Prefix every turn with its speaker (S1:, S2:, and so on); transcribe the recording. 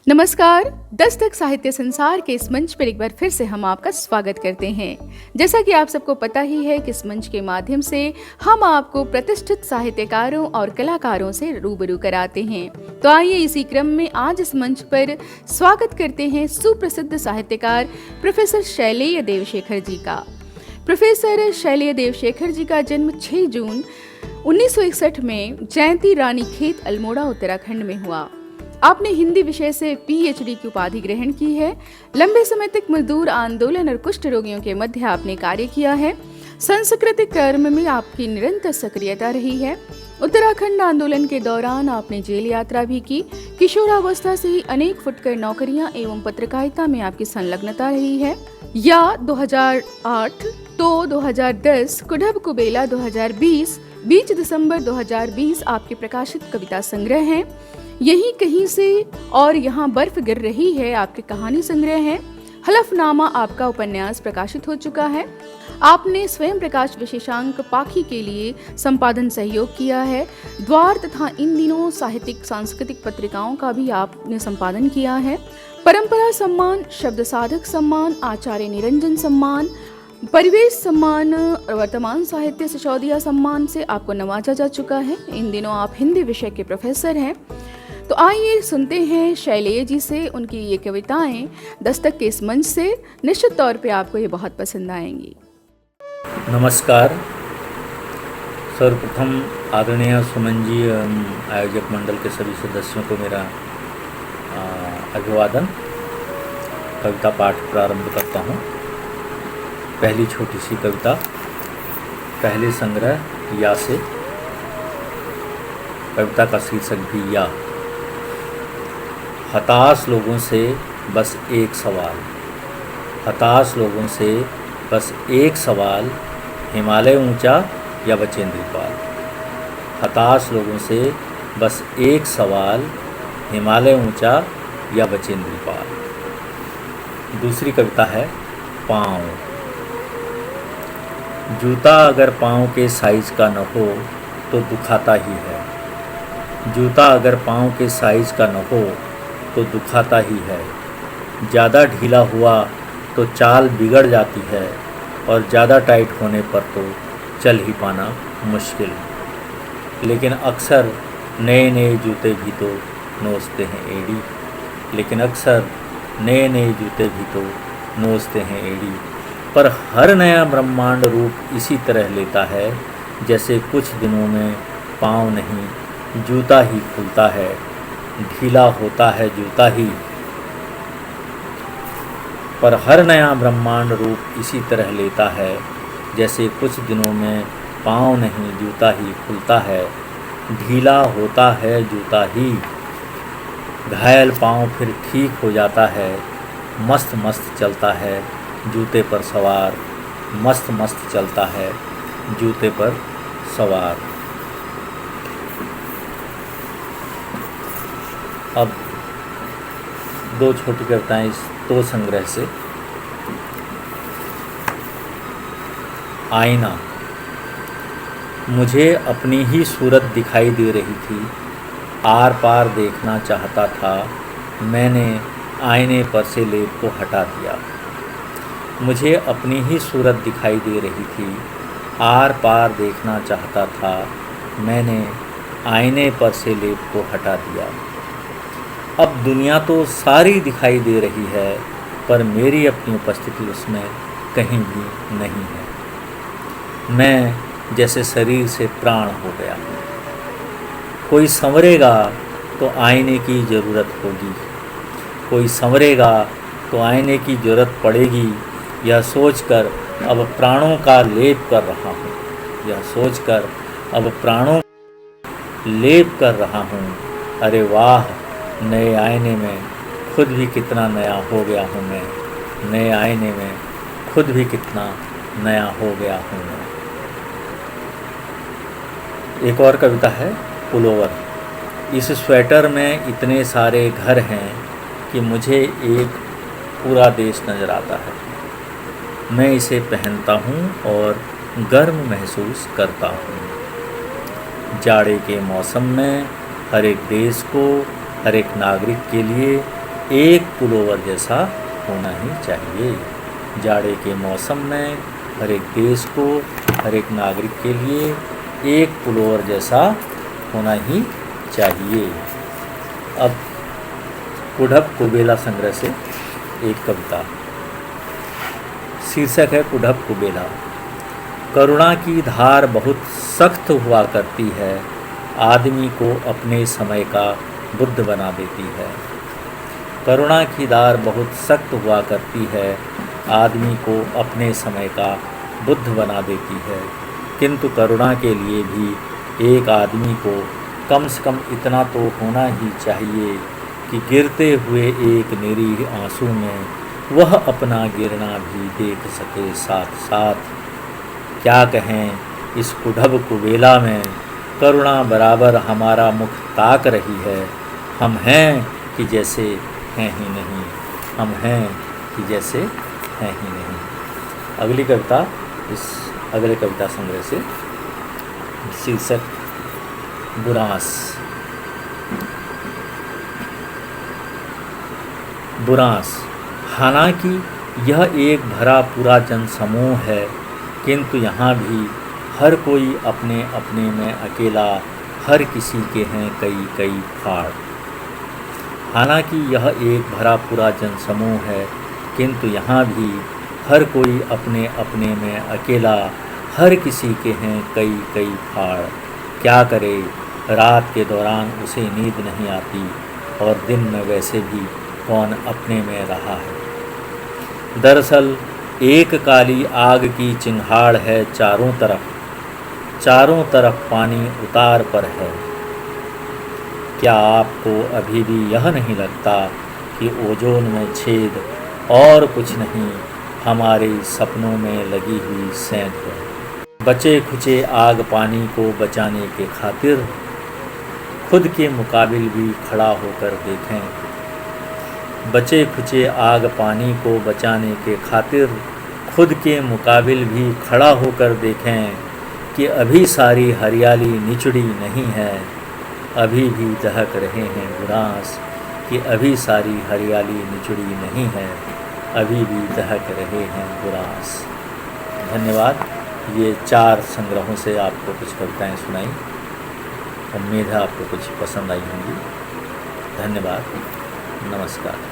S1: नमस्कार। दस्तक साहित्य संसार के इस मंच पर एक बार फिर से हम आपका स्वागत करते हैं। जैसा कि आप सबको पता ही है कि इस मंच के माध्यम से हम आपको प्रतिष्ठित साहित्यकारों और कलाकारों से रूबरू कराते हैं। तो आइए इसी क्रम में आज इस मंच पर स्वागत करते हैं सुप्रसिद्ध साहित्यकार प्रोफेसर शैलेय देवशेखर जी का। प्रोफेसर शैलेय देवशेखर जी का जन्म 6 जून 1961 में जयंती रानी खेत अल्मोड़ा उत्तराखंड में हुआ। आपने हिंदी विषय से पीएचडी की उपाधि ग्रहण की है। लंबे समय तक मजदूर आंदोलन और कुष्ठ रोगियों के मध्य आपने कार्य किया है। सांस्कृतिक कर्म में आपकी निरंतर सक्रियता रही है। उत्तराखंड आंदोलन के दौरान आपने जेल यात्रा भी की। किशोरावस्था से ही अनेक फुटकर नौकरियां एवं पत्रकारिता में आपकी संलग्नता रही है। या 2008 तो 2010 कुढ़ब कुबेला 2020 20 दिसंबर 2020 आपके प्रकाशित कविता संग्रह हैं। यही कहीं से और यहाँ बर्फ गिर रही है आपके कहानी संग्रह है। हलफनामा आपका उपन्यास प्रकाशित हो चुका है। आपने स्वयं प्रकाश विशेषांक पाखी के लिए संपादन सहयोग किया है। द्वार तथा इन दिनों साहित्यिक सांस्कृतिक पत्रिकाओं का भी आपने संपादन किया है। परंपरा सम्मान, शब्द साधक सम्मान, आचार्य निरंजन सम्मान, परिवेश सम्मान और वर्तमान साहित्य सिसोदिया सम्मान से आपको नवाजा जा चुका है। इन दिनों आप हिंदी विषय के प्रोफेसर हैं। तो आइए सुनते हैं शैलेय जी से उनकी ये कविताएं दस्तक के इस मंच से। निश्चित तौर पे आपको ये बहुत पसंद आएंगी।
S2: नमस्कार। सर्वप्रथम आदरणीय सुमन जी आयोजक मंडल के सभी सदस्यों को मेरा अभिवादन। कविता पाठ प्रारंभ करता हूँ। पहली छोटी सी कविता पहले संग्रह या से। कविता का शीर्षक भी या। हताश लोगों से बस एक सवाल, हताश लोगों से बस एक सवाल, हिमालय ऊंचा या बचेंद्रीपाल। हताश लोगों से बस एक सवाल, हिमालय ऊंचा या बचेंद्रीपाल। दूसरी कविता है पाँव। जूता अगर पाँव के साइज का न हो तो दुखाता ही है। जूता अगर पाँव के साइज का न हो तो दुखाता ही है। ज़्यादा ढीला हुआ तो चाल बिगड़ जाती है और ज़्यादा टाइट होने पर तो चल ही पाना मुश्किल। लेकिन अक्सर नए नए जूते भी तो नोचते हैं एड़ी। लेकिन अक्सर नए नए जूते भी तो नोचते हैं एड़ी। पर हर नया ब्रह्मांड रूप इसी तरह लेता है जैसे कुछ दिनों में पाँव नहीं जूता ही खुलता है। ढीला होता है जूता ही, पर हर नया ब्रह्मांड रूप इसी तरह लेता है जैसे कुछ दिनों में पाँव नहीं जूता ही खुलता है। ढीला होता है जूता ही, घायल पाँव फिर ठीक हो जाता है। मस्त मस्त चलता है जूते पर सवार, मस्त मस्त चलता है जूते पर सवार। अब दो छोटी कविताएं इस दो संग्रह से। आईना। मुझे अपनी ही सूरत दिखाई दे रही थी, आर पार देखना चाहता था। मैंने आईने पर से लेप को हटा दिया। मुझे अपनी ही सूरत दिखाई दे रही थी, आर पार देखना चाहता था। मैंने आईने पर से लेप को हटा दिया। अब दुनिया तो सारी दिखाई दे रही है, पर मेरी अपनी उपस्थिति उसमें कहीं भी नहीं है। मैं जैसे शरीर से प्राण हो गया। कोई संवरेगा तो आईने की ज़रूरत होगी, कोई संवरेगा तो आईने की ज़रूरत पड़ेगी। यह सोचकर अब प्राणों का लेप कर रहा हूँ, यह सोचकर अब प्राणों लेप कर रहा हूँ। अरे वाह, नए आईने में खुद भी कितना नया हो गया हूँ मैं। नए आईने में खुद भी कितना नया हो गया हूँ मैं। एक और कविता है पुलोवर। इस स्वेटर में इतने सारे घर हैं कि मुझे एक पूरा देश नज़र आता है। मैं इसे पहनता हूँ और गर्म महसूस करता हूँ। जाड़े के मौसम में हर एक देश को, हर एक नागरिक के लिए एक पुलोवर जैसा होना ही चाहिए। जाड़े के मौसम में हर एक देश को, हर एक नागरिक के लिए एक पुलोवर जैसा होना ही चाहिए। अब कुढ़प कुबेला संग्रह से एक कविता, शीर्षक है कुढ़प कुबेला। करुणा की धार बहुत सख्त हुआ करती है, आदमी को अपने समय का बुद्ध बना देती है। करुणा की धार बहुत सख्त हुआ करती है, आदमी को अपने समय का बुद्ध बना देती है। किंतु करुणा के लिए भी एक आदमी को कम से कम इतना तो होना ही चाहिए कि गिरते हुए एक निरीह आंसू में वह अपना गिरना भी देख सके साथ साथ। क्या कहें इस कुढ़प कुबेला में, करुणा बराबर हमारा मुख ताक रही है। हम हैं कि जैसे हैं ही नहीं, हम हैं कि जैसे हैं ही नहीं। अगली कविता इस अगले कविता संग्रह से, शीर्षक बुरांस। बुरांस। हालांकि यह एक भरा पूरा जनसमूह है, किंतु यहाँ भी हर कोई अपने अपने में अकेला, हर किसी के हैं कई कई फाड़। हालांकि यह एक भरा पूरा जनसमूह है, किंतु यहाँ भी हर कोई अपने अपने में अकेला, हर किसी के हैं कई कई फाड़। क्या करे, रात के दौरान उसे नींद नहीं आती और दिन में वैसे भी कौन अपने में रहा है। दरअसल एक काली आग की चिंगाड़ है चारों तरफ पानी उतार पर है। क्या आपको अभी भी यह नहीं लगता कि ओजोन में छेद और कुछ नहीं, हमारे सपनों में लगी हुई सेंध है। बचे खुचे आग पानी को बचाने के खातिर खुद के मुकाबिल भी खड़ा होकर देखें। बचे खुचे आग पानी को बचाने के खातिर खुद के मुकाबिल भी खड़ा होकर देखें कि अभी सारी हरियाली निचड़ी नहीं है, अभी भी दहक रहे हैं बुरांस, कि अभी सारी हरियाली निचड़ी नहीं है, अभी भी दहक रहे हैं बुरांस। धन्यवाद। ये 4 संग्रहों से आपको कुछ कविताएं सुनाई। उम्मीद है आपको कुछ पसंद आई होंगी। धन्यवाद। नमस्कार।